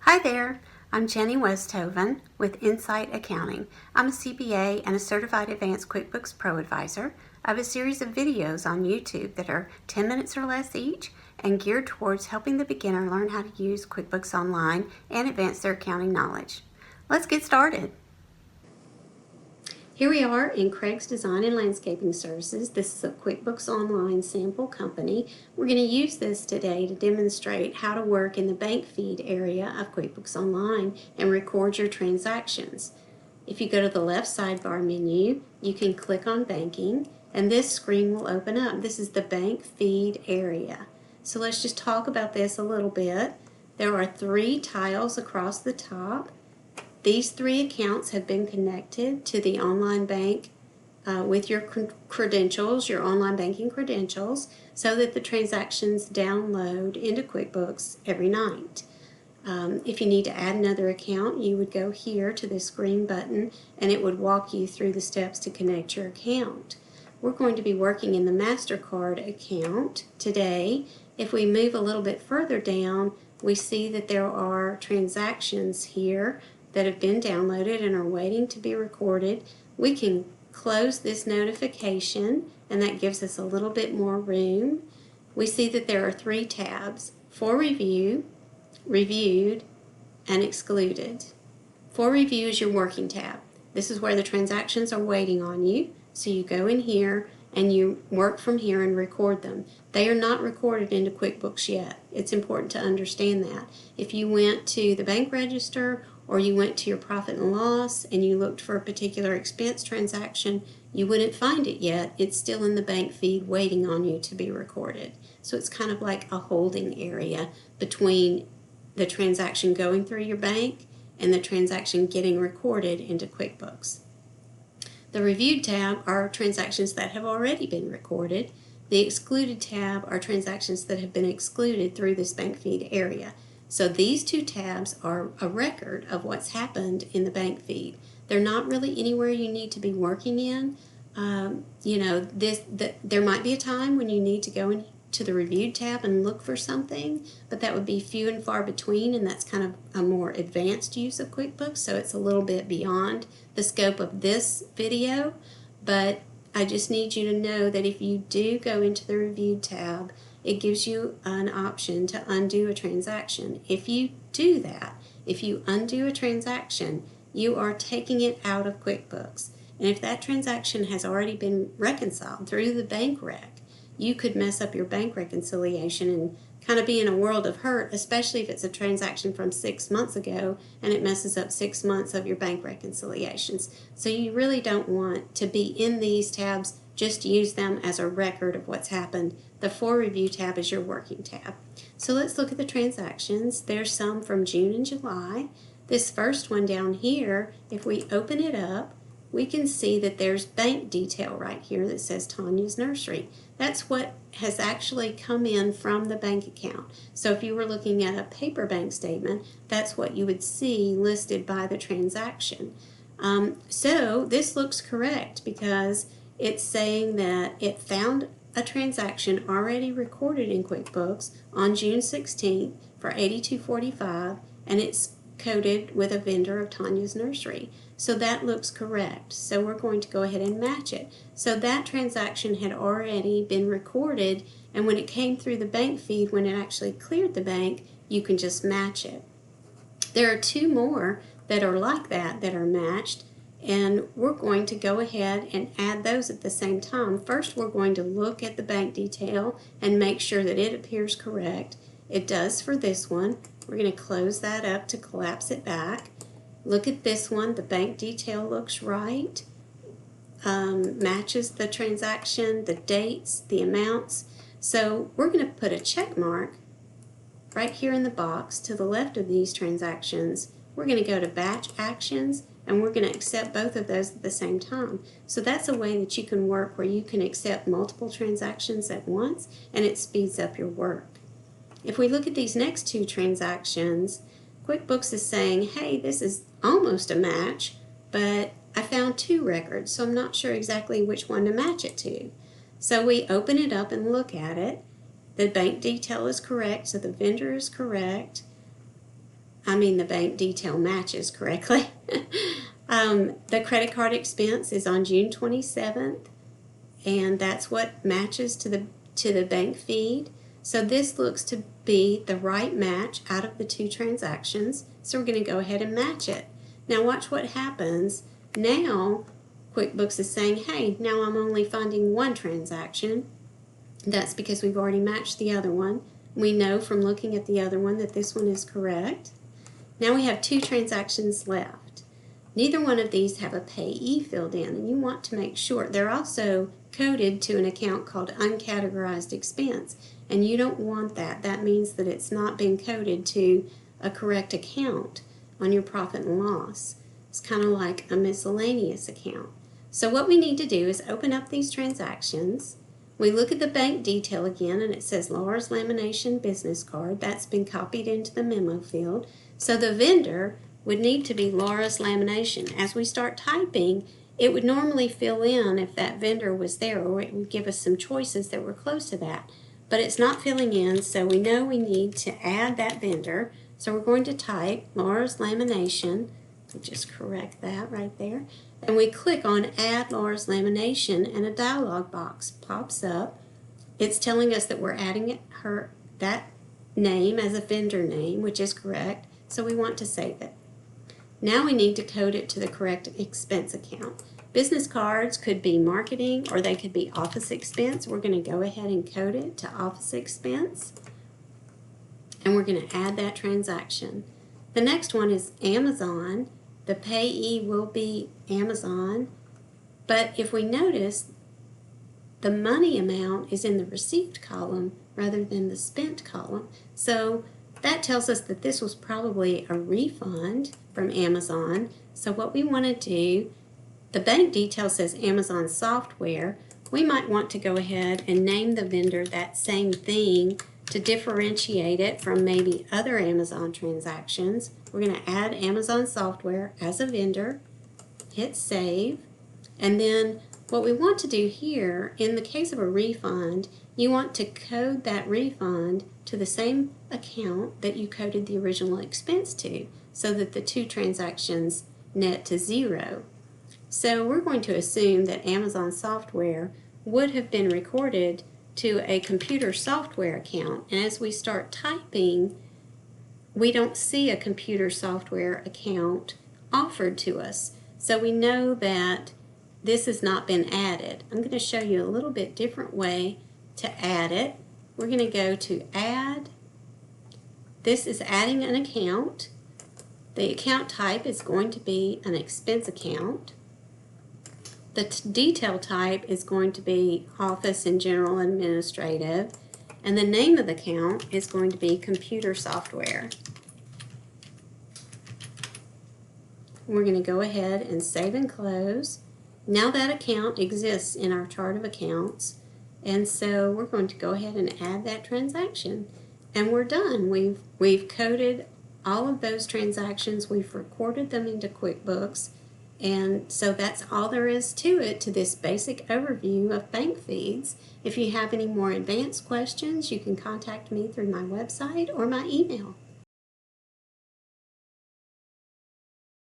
Hi there, I'm Jenny Westhoven with Insight Accounting. I'm a CPA and a Certified Advanced QuickBooks Pro Advisor. I have a series of videos on YouTube that are 10 minutes or less each and geared towards helping the beginner learn how to use QuickBooks Online and advance their accounting knowledge. Let's get started. Here we are in Craig's Design and Landscaping Services. This is a QuickBooks Online sample company. We're going to use this today to demonstrate how to work in the bank feed area of QuickBooks Online and record your transactions. If you go to the left sidebar menu, you can click on Banking, and this screen will open up. This is the bank feed area. So let's just talk about this a little bit. There are 3 tiles across the top. These 3 accounts have been connected to the online bank with your credentials, your online banking credentials, so that the transactions download into QuickBooks every night. If you need to add another account, you would go here to this green button and it would walk you through the steps to connect your account. We're going to be working in the MasterCard account today. If we move a little bit further down, we see that there are transactions here that have been downloaded and are waiting to be recorded. We can close this notification and that gives us a little bit more room. We see that there are 3 tabs: for review, reviewed, and excluded. For review is your working tab. This is where the transactions are waiting on you. So you go in here and you work from here and record them. They are not recorded into QuickBooks yet. It's important to understand that. If you went to the bank register or you went to your profit and loss and you looked for a particular expense transaction, you wouldn't find it yet. It's still in the bank feed waiting on you to be recorded. So it's kind of like a holding area between the transaction going through your bank and the transaction getting recorded into QuickBooks. The Reviewed tab are transactions that have already been recorded. The Excluded tab are transactions that have been excluded through this bank feed area. So these 2 tabs are a record of what's happened in the bank feed. They're not really anywhere you need to be working in. There might be a time when you need to go into the Reviewed tab and look for something, but that would be few and far between, and that's kind of a more advanced use of QuickBooks, so it's a little bit beyond the scope of this video. But I just need you to know that if you do go into the Reviewed tab, it gives you an option to undo a transaction. If you do that, if you undo a transaction, you are taking it out of QuickBooks. And if that transaction has already been reconciled through the bank rec, you could mess up your bank reconciliation and kind of be in a world of hurt, especially if it's a transaction from 6 months ago and it messes up 6 months of your bank reconciliations. So you really don't want to be in these tabs. Just use them as a record of what's happened. The For Review tab is your working tab. So let's look at the transactions. There's some from June and July. This first one down here, if we open it up, we can see that there's bank detail right here that says Tanya's Nursery. That's what has actually come in from the bank account. So if you were looking at a paper bank statement, that's what you would see listed by the transaction. So this looks correct because it's saying that it found a transaction already recorded in QuickBooks on June 16th for $82.45, and it's coded with a vendor of Tanya's Nursery. So that looks correct. So we're going to go ahead and match it. So that transaction had already been recorded, and when it came through the bank feed, when it actually cleared the bank, you can just match it. There are 2 more that are like that are matched, and we're going to go ahead and add those at the same time. First, we're going to look at the bank detail and make sure that it appears correct. It does for this one. We're going to close that up to collapse it back. Look at this one. The bank detail looks right. Matches the transaction, the dates, the amounts. So we're going to put a check mark right here in the box to the left of these transactions. We're going to go to Batch Actions, and we're going to accept both of those at the same time. So that's a way that you can work where you can accept multiple transactions at once, and it speeds up your work. If we look at these next 2 transactions, QuickBooks is saying, hey, this is almost a match, but I found 2 records, so I'm not sure exactly which one to match it to. So we open it up and look at it. The bank detail is correct, so the vendor is correct. the bank detail matches correctly. The credit card expense is on June 27th, and that's what matches to the bank feed. So this looks to be the right match out of the two transactions. So we're going to go ahead and match it. Now watch what happens. Now QuickBooks is saying, hey, now I'm only funding one transaction. That's because we've already matched the other one. We know from looking at the other one that this one is correct. Now we have two transactions left. Neither one of these have a payee filled in, and you want to make sure. They're also coded to an account called uncategorized expense, and you don't want that. That means that it's not been coded to a correct account on your profit and loss. It's kind of like a miscellaneous account. So what we need to do is open up these transactions. We look at the bank detail again, and it says Laura's Lamination Business Card. That's been copied into the memo field. So the vendor would need to be Laura's Lamination. As we start typing, it would normally fill in if that vendor was there, or it would give us some choices that were close to that. But it's not filling in, so we know we need to add that vendor. So we're going to type Laura's Lamination. We'll just correct that right there. And we click on Add Laura's Lamination, and a dialog box pops up. It's telling us that we're adding that name as a vendor name, which is correct. So we want to save it. Now we need to code it to the correct expense account. Business cards could be marketing, or they could be office expense. We're going to go ahead and code it to office expense, and we're going to add that transaction. The next one is Amazon. The payee will be Amazon, but if we notice, the money amount is in the received column rather than the spent column. So that tells us that this was probably a refund from Amazon. So what we want to do, the bank detail says Amazon software. We might want to go ahead and name the vendor that same thing to differentiate it from maybe other Amazon transactions. We're going to add Amazon software as a vendor, hit save, and then what we want to do here, in the case of a refund, you want to code that refund to the same account that you coded the original expense to, so that the two transactions net to zero. So we're going to assume that Amazon software would have been recorded to a computer software account, and as we start typing, we don't see a computer software account offered to us. So we know that this has not been added. I'm going to show you a little bit different way to add it. We're going to go to Add. This is adding an account. The account type is going to be an expense account. The detail type is going to be Office and General Administrative. And the name of the account is going to be Computer Software. We're going to go ahead and save and close. Now that account exists in our chart of accounts, and so we're going to go ahead and add that transaction. And we're done. We've coded all of those transactions. We've recorded them into QuickBooks. And so that's all there is to it, to this basic overview of bank feeds. If you have any more advanced questions, you can contact me through my website or my email.